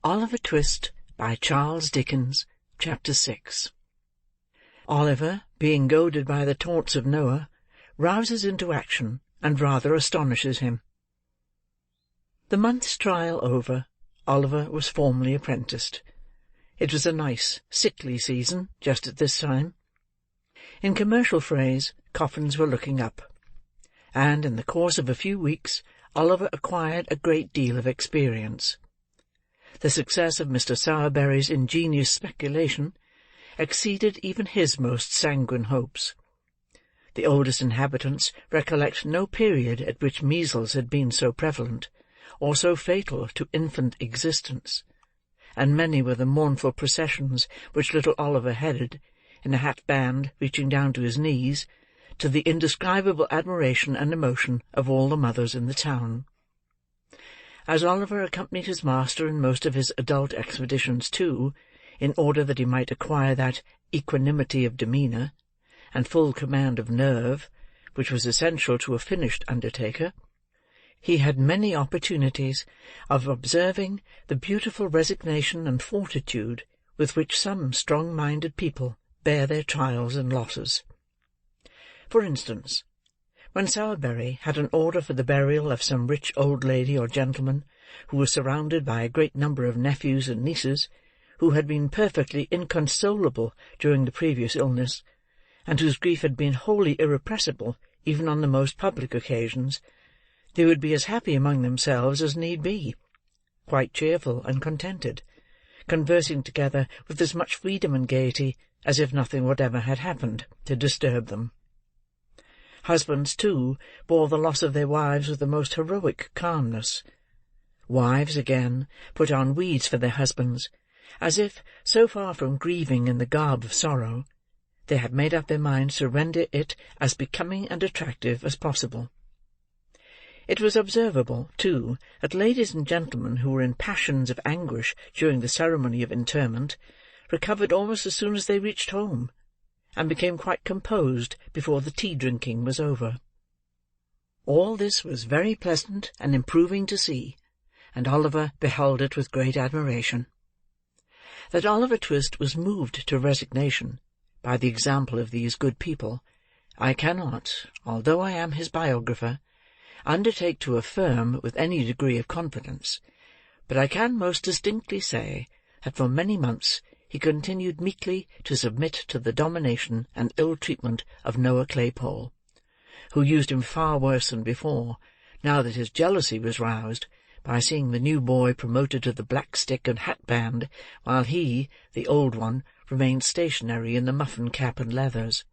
Oliver Twist, by Charles Dickens. Chapter 6. Oliver, being goaded by the taunts of Noah, rouses into action, and rather astonishes him. The month's trial over, Oliver was formally apprenticed. It was a nice, sickly season, just at this time. In commercial phrase, coffins were looking up; and, in the course of a few weeks, Oliver acquired a great deal of experience. The success of Mr. Sowerberry's ingenious speculation exceeded even his most sanguine hopes. The oldest inhabitants recollect no period at which measles had been so prevalent, or so fatal to infant existence; and many were the mournful processions which little Oliver headed, in a hat-band reaching down to his knees, to the indescribable admiration and emotion of all the mothers in the town. As Oliver accompanied his master in most of his adult expeditions too, in order that he might acquire that equanimity of demeanour, and full command of nerve, which was essential to a finished undertaker, he had many opportunities of observing the beautiful resignation and fortitude with which some strong-minded people bear their trials and losses. For instance, when Sowerberry had an order for the burial of some rich old lady or gentleman, who was surrounded by a great number of nephews and nieces, who had been perfectly inconsolable during the previous illness, and whose grief had been wholly irrepressible even on the most public occasions, they would be as happy among themselves as need be, quite cheerful and contented, conversing together with as much freedom and gaiety as if nothing whatever had happened to disturb them. Husbands, too, bore the loss of their wives with the most heroic calmness. Wives, again, put on weeds for their husbands, as if, so far from grieving in the garb of sorrow, they had made up their minds to render it as becoming and attractive as possible. It was observable, too, that ladies and gentlemen who were in passions of anguish during the ceremony of interment recovered almost as soon as they reached home, and became quite composed before the tea-drinking was over. All this was very pleasant and improving to see, and Oliver beheld it with great admiration. That Oliver Twist was moved to resignation by the example of these good people, I cannot, although I am his biographer, undertake to affirm with any degree of confidence, but I can most distinctly say that for many months he continued meekly to submit to the domination and ill-treatment of Noah Claypole, who used him far worse than before, now that his jealousy was roused by seeing the new boy promoted to the black stick and hat-band, while he, the old one, remained stationary in the muffin cap and leathers.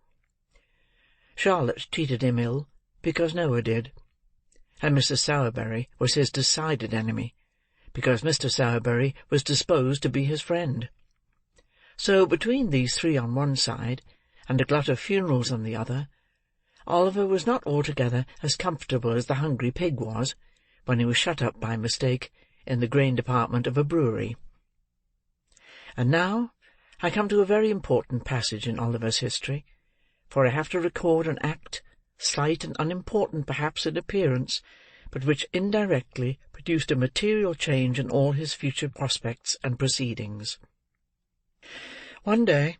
Charlotte treated him ill, because Noah did; and Mrs. Sowerberry was his decided enemy, because Mr. Sowerberry was disposed to be his friend. So, between these three on one side, and a glut of funerals on the other, Oliver was not altogether as comfortable as the hungry pig was, when he was shut up by mistake in the grain department of a brewery. And now I come to a very important passage in Oliver's history, for I have to record an act, slight and unimportant perhaps in appearance, but which indirectly produced a material change in all his future prospects and proceedings. One day,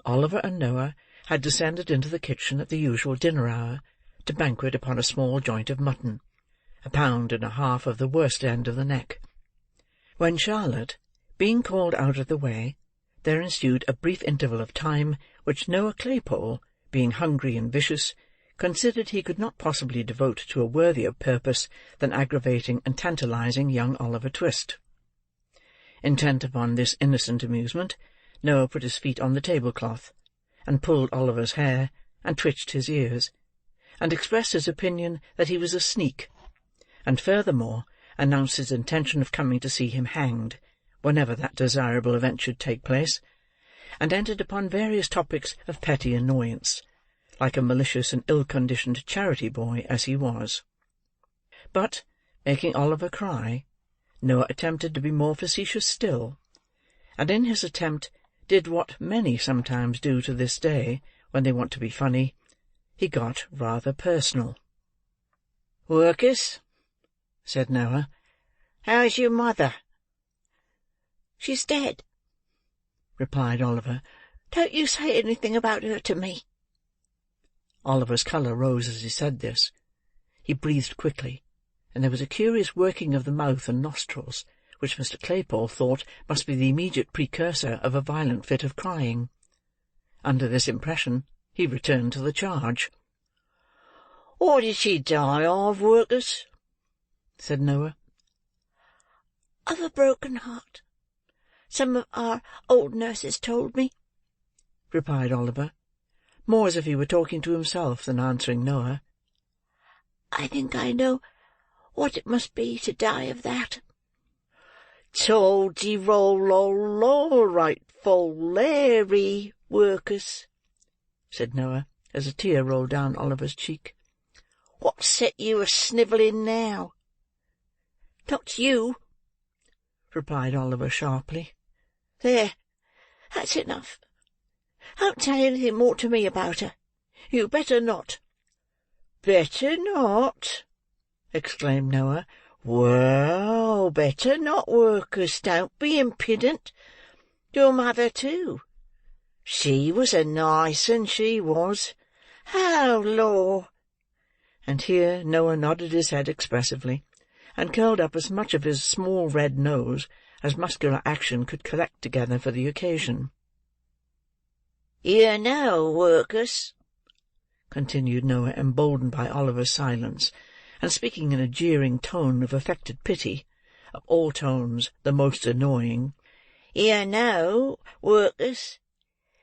Oliver and Noah had descended into the kitchen at the usual dinner hour, to banquet upon a small joint of mutton, 1.5 pounds of the worst end of the neck. When Charlotte, being called out of the way, there ensued a brief interval of time which Noah Claypole, being hungry and vicious, considered he could not possibly devote to a worthier purpose than aggravating and tantalizing young Oliver Twist. Intent upon this innocent amusement, Noah put his feet on the tablecloth, and pulled Oliver's hair, and twitched his ears, and expressed his opinion that he was a sneak, and furthermore announced his intention of coming to see him hanged, whenever that desirable event should take place, and entered upon various topics of petty annoyance, like a malicious and ill-conditioned charity-boy as he was. But, making Oliver cry, Noah attempted to be more facetious still, and in his attempt did what many sometimes do to this day when they want to be funny. He got rather personal. "Work'us," said Noah, "how's your mother?" "She's dead," replied Oliver. "Don't you say anything about her to me." Oliver's colour rose as he said this. He breathed quickly, and there was a curious working of the mouth and nostrils, which Mr. Claypole thought must be the immediate precursor of a violent fit of crying. Under this impression, he returned to the charge. "What did she die of, Work'us?" said Noah. "Of a broken heart. Some of our old nurses told me," replied Oliver, more as if he were talking to himself than answering Noah. "I think I know what it must be to die of that." "Toldy-roll-roll-roll-right-full-Larry, Work'us," said Noah, as a tear rolled down Oliver's cheek. "What set you a-snivelling now?" "Not you," replied Oliver sharply. "There, that's enough. Don't say anything more to me about her. You'd better not." "Better not!" exclaimed Noah. "Well, better not, Work'us. Don't be impudent. Your mother, too. She was a nice un, she was. Oh, law!" And here Noah nodded his head expressively, and curled up as much of his small red nose as muscular action could collect together for the occasion. "You know, Work'us," continued Noah, emboldened by Oliver's silence, and speaking in a jeering tone of affected pity, of all tones the most annoying, "you know, Work'us,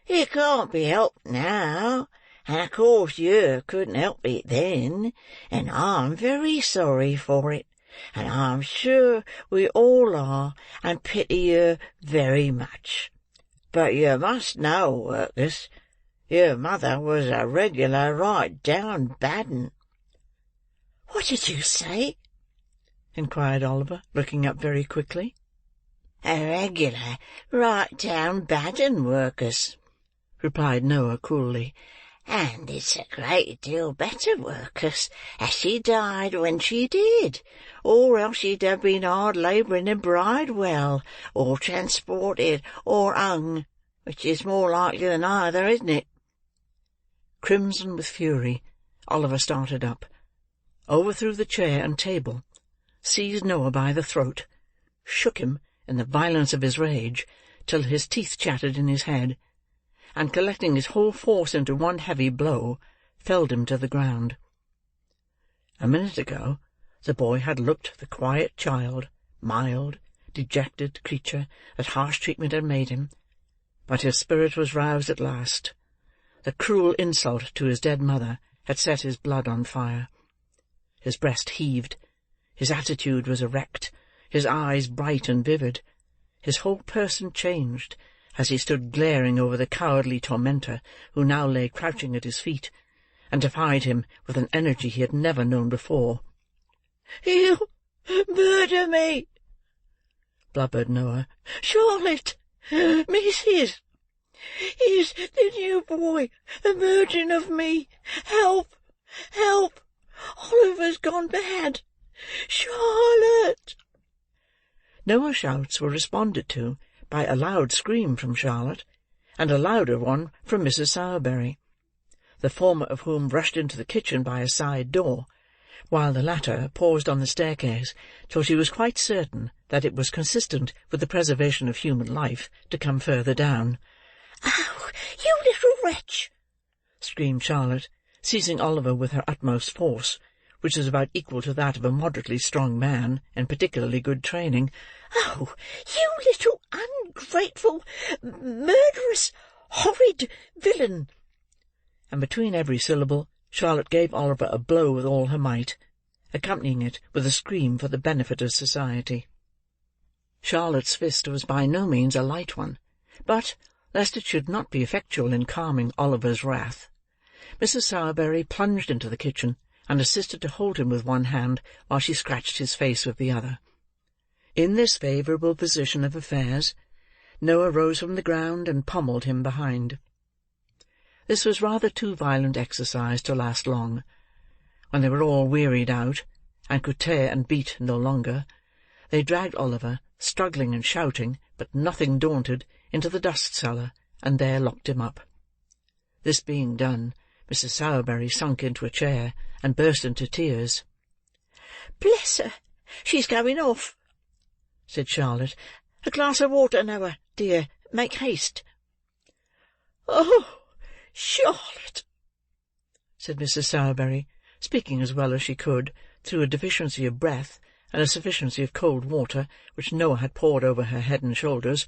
it can't be helped now, and of course you couldn't help it then, and I'm very sorry for it, and I'm sure we all are, and pity you very much. But you must know, Work'us, your mother was a regular right-down bad un." "What did you say?" inquired Oliver, looking up very quickly. "A regular right-down bad un, Work'us," replied Noah coolly. "And it's a great deal better, Work'us, as she died when she did, or else she'd have been hard labouring in Bridewell, or transported, or hung, which is more likely than either, isn't it?" Crimson with fury, Oliver started up, overthrew the chair and table, seized Noah by the throat, shook him, in the violence of his rage, till his teeth chattered in his head, and collecting his whole force into one heavy blow, felled him to the ground. A minute ago, the boy had looked the quiet child, mild, dejected creature that harsh treatment had made him, but his spirit was roused at last. The cruel insult to his dead mother had set his blood on fire. His breast heaved, his attitude was erect, his eyes bright and vivid, his whole person changed, as he stood glaring over the cowardly tormentor who now lay crouching at his feet, and defied him with an energy he had never known before. "You murder me!" blubbered Noah. "Charlotte, Mrs., is the new boy a-murdering of me? Help! Help! Oliver's gone bad! Charlotte!" Noah's shouts were responded to by a loud scream from Charlotte, and a louder one from Mrs. Sowerberry, the former of whom rushed into the kitchen by a side door, while the latter paused on the staircase till she was quite certain that it was consistent with the preservation of human life to come further down. "Oh, you little wretch!" screamed Charlotte, seizing Oliver with her utmost force, which was about equal to that of a moderately strong man in particularly good training. "Oh, you little ungrateful, murderous, horrid villain!" And between every syllable, Charlotte gave Oliver a blow with all her might, accompanying it with a scream for the benefit of society. Charlotte's fist was by no means a light one, but, lest it should not be effectual in calming Oliver's wrath, Mrs. Sowerberry plunged into the kitchen, and assisted to hold him with one hand while she scratched his face with the other. In this favourable position of affairs, Noah rose from the ground and pommelled him behind. This was rather too violent exercise to last long. When they were all wearied out, and could tear and beat no longer, they dragged Oliver, struggling and shouting, but nothing daunted, into the dust-cellar, and there locked him up. This being done, Mrs. Sowerberry sunk into a chair, and burst into tears. "Bless her, she's going off," said Charlotte. "A glass of water, Noah, dear. Make haste." "Oh, Charlotte!" said Mrs. Sowerberry, speaking as well as she could, through a deficiency of breath, and a sufficiency of cold water, which Noah had poured over her head and shoulders.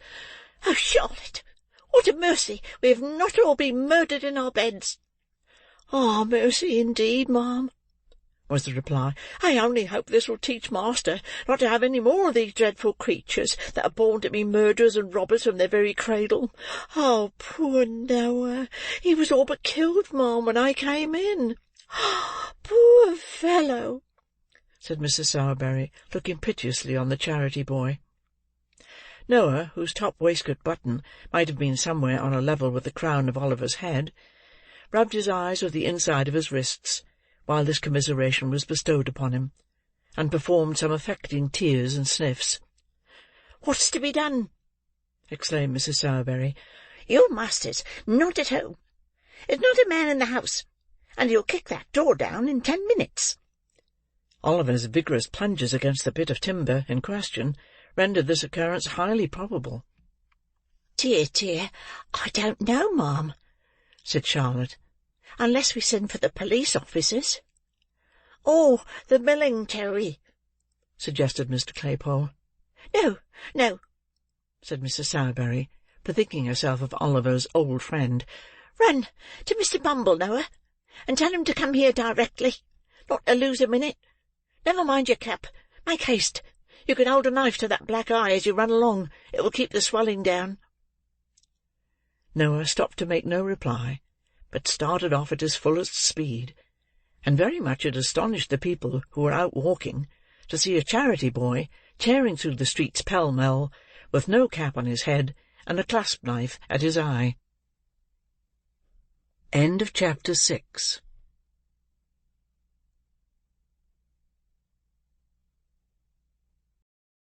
"Oh, Charlotte, what a mercy we have not all been murdered in our beds!" "Ah, mercy indeed, ma'am," was the reply. "I only hope this will teach master not to have any more of these dreadful creatures that are born to be murderers and robbers from their very cradle. Oh, poor Noah! He was all but killed, ma'am, when I came in. Poor fellow!" said Mrs. Sowerberry, looking piteously on the charity boy. Noah, whose top waistcoat button might have been somewhere on a level with the crown of Oliver's head, rubbed his eyes with the inside of his wrists, while this commiseration was bestowed upon him, and performed some affecting tears and sniffs. "What's to be done?" exclaimed Mrs. Sowerberry. "Your master's not at home. There's not a man in the house, and he'll kick that door down in 10 minutes. Oliver's vigorous plunges against the bit of timber in question rendered this occurrence highly probable. "Dear, dear, I don't know, ma'am," said Charlotte, "unless we send for the police officers." "Or the milingtary," suggested Mr. Claypole. "No, no," said Mrs. Sowerberry, bethinking herself of Oliver's old friend. "Run to Mr. Bumble, Noah, and tell him to come here directly. Not to lose a minute. Never mind your cap. Make haste. You can hold a knife to that black eye as you run along. It will keep the swelling down." Noah stopped to make no reply, but started off at his fullest speed, and very much it astonished the people who were out walking to see a charity boy tearing through the streets pell-mell, with no cap on his head, and a clasp-knife at his eye. Chapter 6